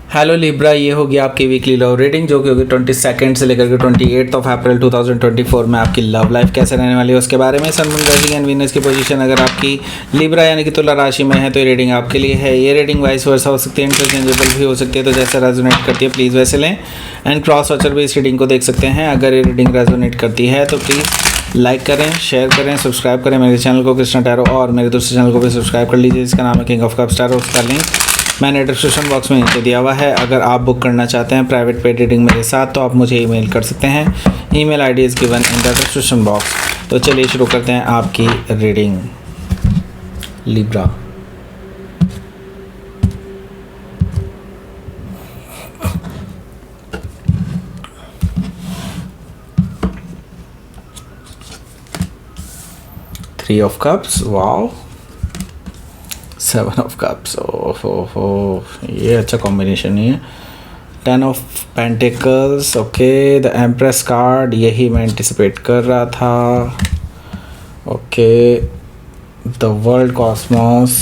Hello Libra, ये होगी आपकी वीकली लव रीडिंग जो कि होगी 22 से लेकर के 28 अप्रैल 2024 में आपकी लव लाइफ कैसे रहने वाली है उसके बारे में। Sun moon rising and Venus की पोजीशन अगर आपकी लिब्रा यानी कि तुला राशि में है तो ये रीडिंग आपके लिए है। ये रीडिंग वाइस वर्सा हो सकती है, इंटरचेंजेबल भी हो सकती है, तो जैसे रेजोनेट करती है प्लीज़ वैसे लें। एंड क्रॉस वॉचर भी इस रीडिंग को देख सकते हैं। अगर ये रीडिंग रेजोनेट करती है तो प्लीज़ लाइक करें, शेयर करें, सब्सक्राइब करें मेरे चैनल को कृष्णा टैरो, और मेरे दूसरे चैनल को भी सब्सक्राइब कर लीजिए जिसका नाम है किंग ऑफ कप्स टैरो। उसका लिंक मैंने डिस्क्रिप्शन बॉक्स में नीचे दिया हुआ है। अगर आप बुक करना चाहते हैं प्राइवेट पेड रीडिंग मेरे साथ तो आप मुझे ईमेल कर सकते हैं। Email ID is given in the description box. तो चलिए शुरू करते हैं आपकी reading. Libra, three of cups, wow, 7 of cups, ओहो ये अच्छा कॉम्बिनेशन ही है। 10 of pentacles, okay, the empress card, यही मैं एंटिसिपेट कर रहा था। Okay, the world cosmos,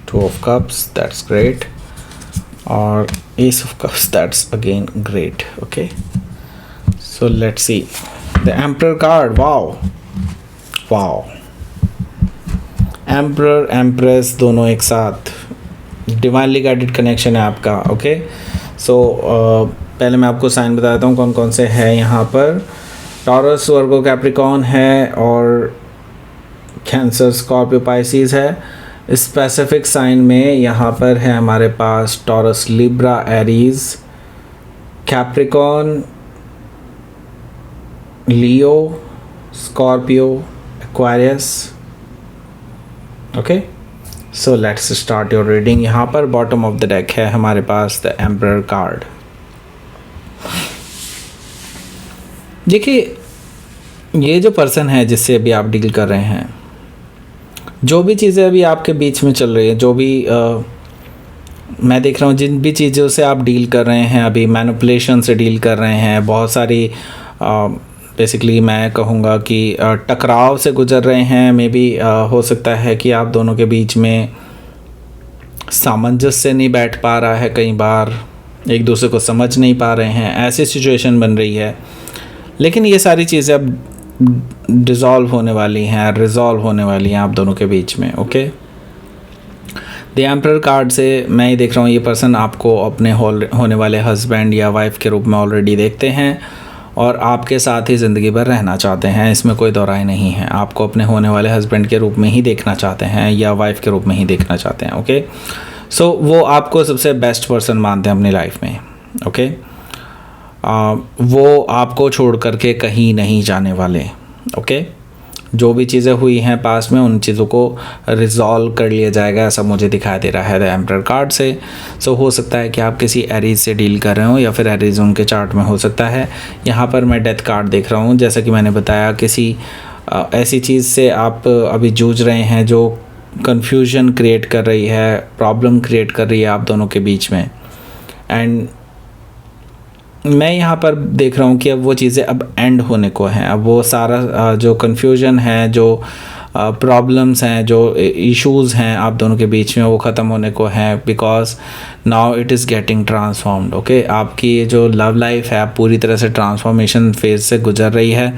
2 of cups, that's great, और ace of cups, that's again great. Okay, so let's see the emperor card, wow wow, emperor empress दोनों एक साथ, divinely guided connection है आपका। ओके, सो पहले मैं आपको साइन बताता हूँ कौन कौन से हैं यहाँ पर। टॉरस, वर्गो, कैप्रिकॉर्न है, और कैंसर, स्कॉर्पियो, पाइसिस है। स्पेसिफिक साइन में यहाँ पर है हमारे पास Taurus, Libra, Aries, Capricorn, Leo, Scorpio, Aquarius. Okay, so let's start your reading. यहाँ पर बॉटम ऑफ द डेक है हमारे पास द एम्परर कार्ड। देखिए, ये जो पर्सन है जिससे अभी आप डील कर रहे हैं, जो भी चीज़ें अभी आपके बीच में चल रही है, जो भी मैं देख रहा हूँ जिन भी चीज़ों से आप डील कर रहे हैं, अभी मैनिपुलेशन से डील कर रहे हैं, बहुत सारी बेसिकली मैं कहूँगा कि टकराव से गुजर रहे हैं। मे बी हो सकता है कि आप दोनों के बीच में सामंजस्य नहीं बैठ पा रहा है, कई बार एक दूसरे को समझ नहीं पा रहे हैं, ऐसी सिचुएशन बन रही है। लेकिन ये सारी चीज़ें अब डिज़ोल्व होने वाली हैं, रिज़ॉल्व होने वाली हैं आप दोनों के बीच में। ओके, द एम्परर कार्ड से मैं ही देख रहा हूँ ये पर्सन आपको अपने होने वाले हस्बैंड या वाइफ के रूप में ऑलरेडी देखते हैं और आपके साथ ही ज़िंदगी भर रहना चाहते हैं, इसमें कोई दो राय नहीं है। आपको अपने होने वाले हस्बैंड के रूप में ही देखना चाहते हैं या वाइफ के रूप में ही देखना चाहते हैं। ओके, सो वो आपको सबसे बेस्ट पर्सन मानते हैं अपनी लाइफ में। ओके, वो आपको छोड़ करके कहीं नहीं जाने वाले। ओके, जो भी चीज़ें हुई हैं पास्ट में उन चीज़ों को रिजॉल्व कर लिया जाएगा, ऐसा मुझे दिखाई दे रहा है द एम्परर कार्ड से। सो हो सकता है कि आप किसी एरीज से डील कर रहे हो या फिर एरीज उनके चार्ट में हो सकता है। यहाँ पर मैं डेथ कार्ड देख रहा हूँ, जैसा कि मैंने बताया किसी ऐसी चीज़ से आप अभी जूझ रहे हैं जो कन्फ्यूजन क्रिएट कर रही है, प्रॉब्लम क्रिएट कर रही है आप दोनों के बीच में। एंड मैं यहाँ पर देख रहा हूँ कि अब वो चीज़ें अब एंड होने को हैं। अब वो सारा जो कन्फ्यूजन है, जो प्रॉब्लम्स हैं, जो इश्यूज़ हैं आप दोनों के बीच में, वो ख़त्म होने को हैं, because now it is getting transformed. Okay, आपकी ये जो लव लाइफ है आप पूरी तरह से ट्रांसफॉर्मेशन फेज से गुजर रही है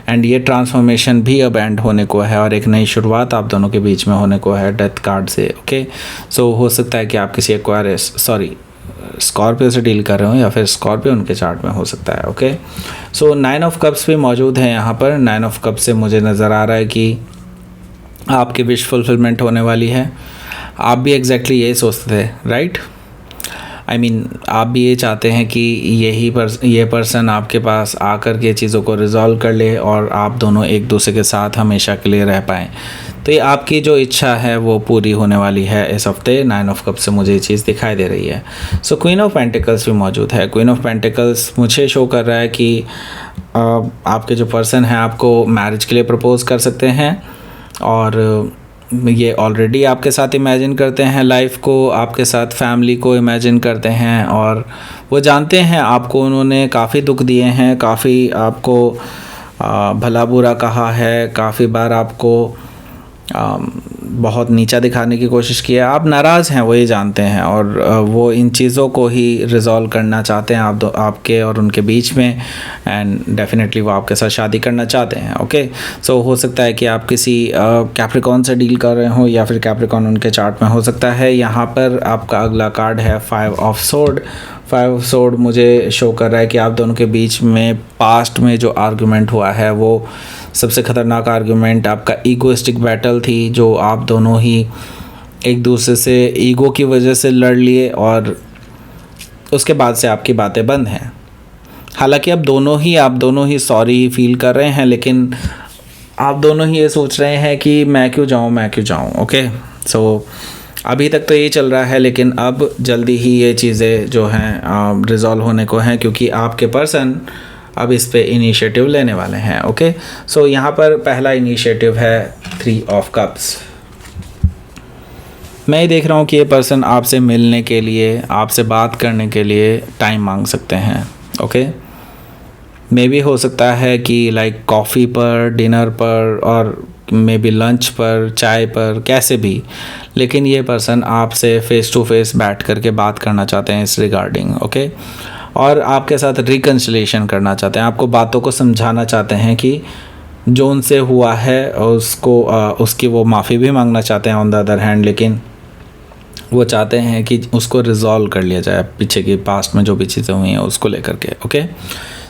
एंड ये ट्रांसफॉर्मेशन भी अब एंड होने को है और एक नई शुरुआत आप दोनों के बीच में होने को है डेथ कार्ड से। ओके, सो हो सकता है कि आप किसी एक्वायरियस स्कॉर्पियो से डील कर रहे हो या फिर स्कॉर्पियो उनके चार्ट में हो सकता है। ओके, सो 9 ऑफ कप्स भी मौजूद है यहाँ पर। 9 ऑफ कप्स से मुझे नज़र आ रहा है कि आपकी विश फुलफिलमेंट होने वाली है। आप भी एग्जैक्टली यही सोचते थे, राइट? आई मीन आप भी ये चाहते हैं कि ये पर्सन आपके पास आकर के चीज़ों को रिजॉल्व कर ले और आप दोनों एक दूसरे के साथ हमेशा के लिए रह पाएँ। तो ये आपकी जो इच्छा है वो पूरी होने वाली है इस हफ्ते। 9 ऑफ कप से मुझे ये चीज़ दिखाई दे रही है। सो क्वीन ऑफ पेंटिकल्स भी मौजूद है। क्वीन ऑफ पेंटिकल्स मुझे शो कर रहा है कि आपके जो पर्सन है आपको मैरिज के लिए प्रपोज़ कर सकते हैं और ये ऑलरेडी आपके साथ इमेजिन करते हैं लाइफ को, आपके साथ फैमिली को इमेजिन करते हैं और वो जानते हैं आपको उन्होंने काफ़ी दुख दिए हैं, काफ़ी आपको भला बुरा कहा है, काफ़ी बार आपको बहुत नीचा दिखाने की कोशिश की है। आप नाराज़ हैं वो ये जानते हैं, और वो इन चीज़ों को ही रिज़ॉल्व करना चाहते हैं आपके और उनके बीच में, एंड डेफिनेटली वो आपके साथ शादी करना चाहते हैं। ओके, सो हो सकता है कि आप किसी कैप्रिकॉन से डील कर रहे हो, या फिर कैप्रिकॉन उनके चार्ट में हो सकता है। यहाँ पर आपका अगला कार्ड है 5 ऑफ सोर्ड। 5 ऑफ सोर्ड मुझे शो कर रहा है कि आप दोनों के बीच में पास्ट में जो आर्गुमेंट हुआ है वो सबसे ख़तरनाक आर्गुमेंट आपका ईगोइस्टिक बैटल थी, जो आप दोनों ही एक दूसरे से ईगो की वजह से लड़ लिए, और उसके बाद से आपकी बातें बंद हैं। हालांकि आप दोनों ही सॉरी फील कर रहे हैं, लेकिन आप दोनों ही ये सोच रहे हैं कि मैं क्यों जाऊँ। ओके, सो अभी तक तो ये चल रहा है, लेकिन अब जल्दी ही ये चीज़ें जो हैं रिज़ॉल्व होने को हैं, क्योंकि आपके पर्सन अब इस पे इनिशिएटिव लेने वाले हैं। ओके, सो यहाँ पर पहला इनिशिएटिव है 3 ऑफ कप्स। मैं ये देख रहा हूँ कि ये पर्सन आपसे मिलने के लिए, आपसे बात करने के लिए टाइम मांग सकते हैं। ओके, मे बी हो सकता है कि लाइक कॉफ़ी पर, डिनर पर, और मे बी लंच पर, चाय पर, कैसे भी, लेकिन ये पर्सन आपसे फ़ेस टू फेस बैठ करके बात करना चाहते हैं इस रिगार्डिंग। ओके, और आपके साथ रिकन्सिलेशन करना चाहते हैं, आपको बातों को समझाना चाहते हैं कि जो उनसे हुआ है उसको उसकी वो माफ़ी भी मांगना चाहते हैं ऑन द अदर हैंड, लेकिन वो चाहते हैं कि उसको रिज़ॉल्व कर लिया जाए, पीछे की पास्ट में जो भी चीज़ें हुई हैं उसको लेकर के। ओके,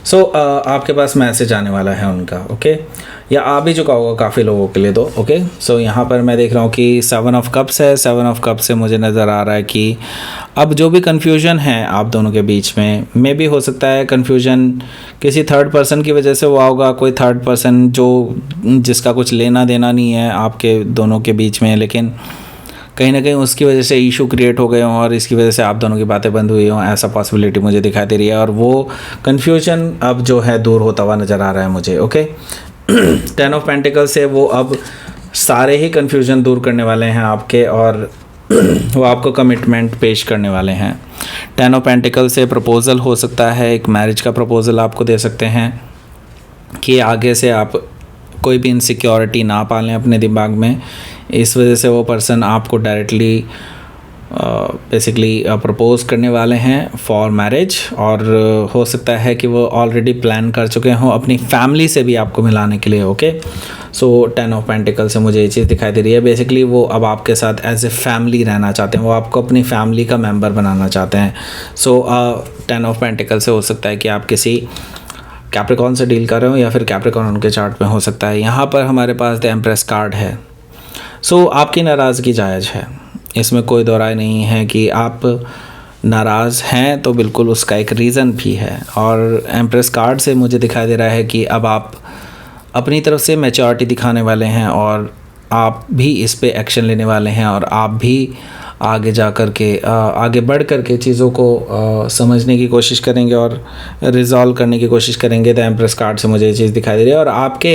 सो आपके पास मैसेज आने वाला है उनका। ओके, या आ भी चुका होगा काफ़ी लोगों के लिए तो। ओके, सो यहाँ पर मैं देख रहा हूँ कि 7 ऑफ कप्स है। 7 ऑफ कप्स से मुझे नज़र आ रहा है कि अब जो भी कन्फ्यूजन है आप दोनों के बीच में, मे भी हो सकता है कन्फ्यूजन किसी थर्ड पर्सन की वजह से हुआ होगा, कोई थर्ड पर्सन जिसका कुछ लेना देना नहीं है आपके दोनों के बीच में, लेकिन कहीं ना कहीं उसकी वजह से इशू क्रिएट हो गए हों और इसकी वजह से आप दोनों की बातें बंद हुई हों, ऐसा पॉसिबिलिटी मुझे दिखाई दे रही है, और वो कन्फ्यूजन अब जो है दूर होता हुआ नज़र आ रहा है मुझे। ओके, 10 ऑफ पेंटिकल से वो अब सारे ही कन्फ्यूजन दूर करने वाले हैं आपके, और वो आपको कमिटमेंट पेश करने वाले हैं। 10 ऑफ पेंटिकल से प्रपोज़ल हो सकता है, एक मैरिज का प्रपोज़ल आपको दे सकते हैं कि आगे से आप कोई भी इनसिक्योरिटी ना पालें अपने दिमाग में। इस वजह से वो पर्सन आपको डायरेक्टली बेसिकली प्रपोज़ करने वाले हैं फॉर मैरिज, और हो सकता है कि वो ऑलरेडी प्लान कर चुके हों अपनी फैमिली से भी आपको मिलाने के लिए। ओके, सो 10 ऑफ पेंटिकल से मुझे ये चीज़ दिखाई दे रही है। बेसिकली वो अब आपके साथ एज ए फैमिली रहना चाहते हैं, वो आपको अपनी फैमिली का मेंबर बनाना चाहते हैं। सो 10 ऑफ पेंटिकल से हो सकता है कि आप किसी कैप्रिकॉन से डील कर रहे हो, या फिर कैप्रिकॉन उनके चार्ट में हो सकता है। यहाँ पर हमारे पास द एम्प्रेस कार्ड है। सो आपकी नाराज़गी जायज़ है, इसमें कोई दो राय नहीं है कि आप नाराज़ हैं, तो बिल्कुल उसका एक रीज़न भी है। और एम्प्रेस कार्ड से मुझे दिखाई दे रहा है कि अब आप अपनी तरफ से मैच्योरिटी दिखाने वाले हैं, और आप भी इस पे एक्शन लेने वाले हैं, और आप भी आगे जा कर के आगे बढ़ कर के चीज़ों को समझने की कोशिश करेंगे और रिज़ॉल्व करने की कोशिश करेंगे। द एम्प्रेस कार्ड से मुझे ये चीज़ दिखाई दे रही है, और आपके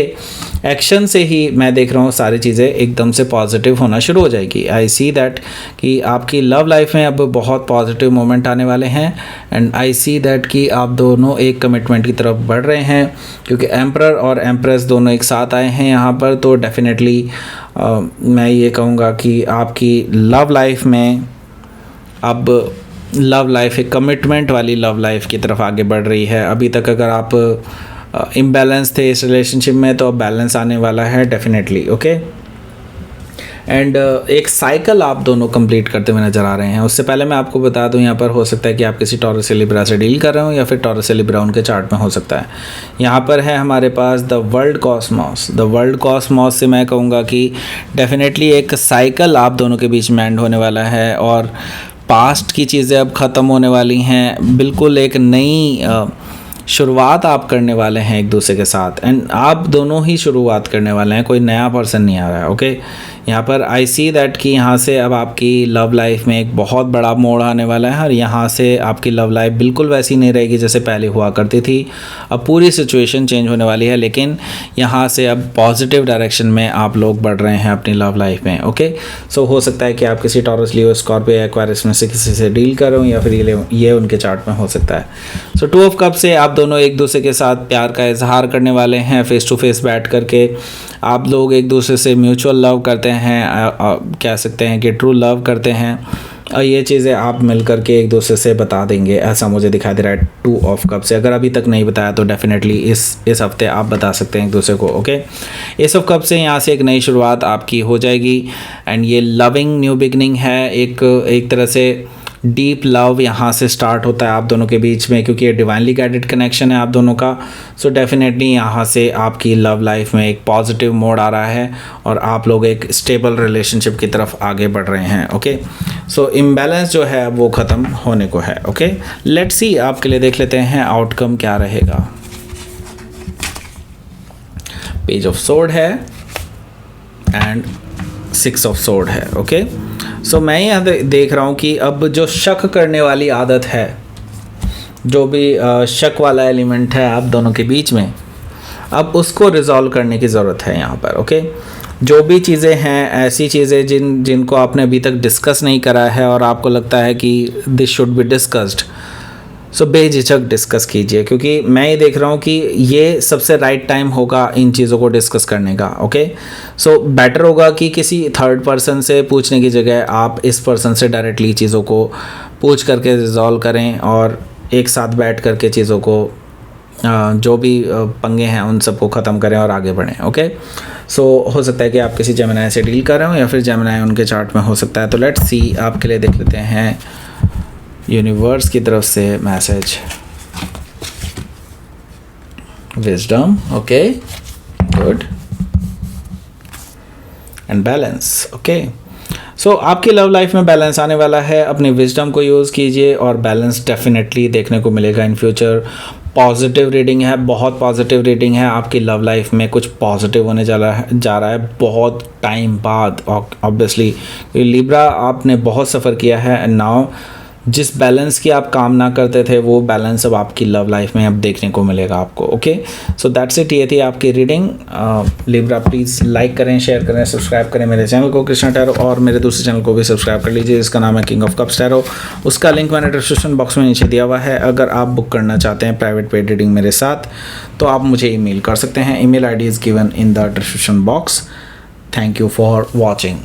एक्शन से ही मैं देख रहा हूँ सारी चीज़ें एकदम से पॉजिटिव होना शुरू हो जाएगी। आई सी दैट कि आपकी लव लाइफ में अब बहुत पॉजिटिव मोमेंट आने वाले हैं, एंड आई सी दैट कि आप दोनों एक कमिटमेंट की तरफ बढ़ रहे हैं, क्योंकि एम्परर और एम्प्रेस दोनों एक साथ आए हैं यहाँ पर। तो डेफिनेटली मैं ये कहूँगा कि आपकी लव लाइफ में अब लव लाइफ एक कमिटमेंट वाली लव लाइफ की तरफ आगे बढ़ रही है। अभी तक अगर आप इम्बैलेंस थे इस रिलेशनशिप में, तो अब बैलेंस आने वाला है डेफिनेटली। ओके, एंड एक साइकिल आप दोनों कंप्लीट करते हुए नज़र आ रहे हैं। उससे पहले मैं आपको बता दूं, यहाँ पर हो सकता है कि आप किसी टॉरस या लिब्रा से डील कर रहे हो, या फिर टॉरस या लिब्रा उनके चार्ट में हो सकता है। यहाँ पर है हमारे पास the world cosmos. The world cosmos से मैं कहूँगा कि डेफिनेटली एक साइकिल आप दोनों के बीच में एंड होने वाला है, और पास्ट की चीज़ें अब ख़त्म होने वाली हैं। बिल्कुल एक नई शुरुआत आप करने वाले हैं एक दूसरे के साथ, एंड आप दोनों ही शुरुआत करने वाले हैं, कोई नया पर्सन नहीं आ रहा है। ओके, यहाँ पर आई सी दैट कि यहाँ से अब आपकी लव लाइफ में एक बहुत बड़ा मोड़ आने वाला है, और यहाँ से आपकी लव लाइफ बिल्कुल वैसी नहीं रहेगी जैसे पहले हुआ करती थी। अब पूरी सिचुएशन चेंज होने वाली है, लेकिन यहाँ से अब पॉजिटिव डायरेक्शन में आप लोग बढ़ रहे हैं अपनी लव लाइफ में। ओके, सो हो सकता है कि आप किसी टॉरस, लियो, स्कॉर्पियो या एक्वेरियस में से किसी से डील कर रहे हो, या फिर ये उनके चार्ट में हो सकता है। सो 2 ऑफ कप से आप दोनों एक दूसरे के साथ प्यार का इजहार करने वाले हैं, फेस टू फेस बैठ करके। आप लोग एक दूसरे से म्यूचुअल लव करते हैं, कह सकते हैं कि ट्रू लव करते हैं, और ये चीज़ें आप मिल करके एक दूसरे से बता देंगे, ऐसा मुझे दिखाई दे रहा है 2 ऑफ कप से। अगर अभी तक नहीं बताया तो डेफिनेटली इस हफ्ते आप बता सकते हैं एक दूसरे को, ओके। एस ऑफ कप से यहाँ से एक नई शुरुआत आपकी हो जाएगी, एंड ये लविंग न्यू बिगनिंग है, एक तरह से डीप लव यहाँ से स्टार्ट होता है आप दोनों के बीच में, क्योंकि ये डिवाइनली गाइडेड कनेक्शन है आप दोनों का। सो डेफिनेटली यहाँ से आपकी लव लाइफ में एक पॉजिटिव मोड आ रहा है और आप लोग एक स्टेबल रिलेशनशिप की तरफ आगे बढ़ रहे हैं, ओके। सो इम्बैलेंस जो है वो ख़त्म होने को है, ओके। लेट्स सी आपके लिए देख लेते हैं आउटकम क्या रहेगा। पेज ऑफ सोर्ड है एंड 6 ऑफ सोर्ड है, ओके। सो मैं यहाँ देख रहा हूँ कि अब जो शक करने वाली आदत है, जो भी शक वाला एलिमेंट है आप दोनों के बीच में, अब उसको रिजॉल्व करने की ज़रूरत है यहाँ पर, ओके। जो भी चीज़ें हैं, ऐसी चीज़ें जिनको आपने अभी तक डिस्कस नहीं करा है और आपको लगता है कि दिस शुड बी डिस्कस्ड, सो बेझिझक डिस्कस कीजिए, क्योंकि मैं ये देख रहा हूँ कि ये सबसे राइट टाइम होगा इन चीज़ों को डिस्कस करने का, ओके। सो बेटर होगा कि किसी थर्ड पर्सन से पूछने की जगह आप इस पर्सन से डायरेक्टली चीज़ों को पूछ करके रिजॉल्व करें और एक साथ बैठ करके चीज़ों को जो भी पंगे हैं उन सबको ख़त्म करें और आगे बढ़ें, ओके। सो हो सकता है कि आप किसी जेमिनी से डील कर रहे हो या फिर जेमिनी उनके चार्ट में हो सकता है। तो लेट्स सी आपके लिए देख लेते हैं यूनिवर्स की तरफ से message. Wisdom, okay, good, and balance, okay. So आपकी लव लाइफ में बैलेंस आने वाला है, अपनी विजडम को यूज़ कीजिए और बैलेंस डेफिनेटली देखने को मिलेगा इन फ्यूचर। पॉजिटिव रीडिंग है, बहुत पॉजिटिव रीडिंग है, आपकी लव लाइफ में कुछ पॉजिटिव होने जा रहा है बहुत टाइम बाद। ऑब्वियसली लिब्रा आपने बहुत सफ़र किया है एंड नाउ जिस बैलेंस की आप कामना करते थे वो बैलेंस अब आपकी लव लाइफ में अब देखने को मिलेगा आपको, ओके। सो दैट्स इट, ये थी आपकी रीडिंग। लिब्रा प्लीज़ लाइक करें, शेयर करें, सब्सक्राइब करें मेरे चैनल को कृष्णा टैरो, और मेरे दूसरे चैनल को भी सब्सक्राइब कर लीजिए जिसका नाम है किंग ऑफ कप्स टैरो। उसका लिंक मैंने डिस्क्रिप्शन बॉक्स में नीचे दिया हुआ है। अगर आप बुक करना चाहते हैं प्राइवेट पेड रीडिंग मेरे साथ तो आप मुझे ईमेल कर सकते हैं। Email ID is given in the description box. Thank you for watching.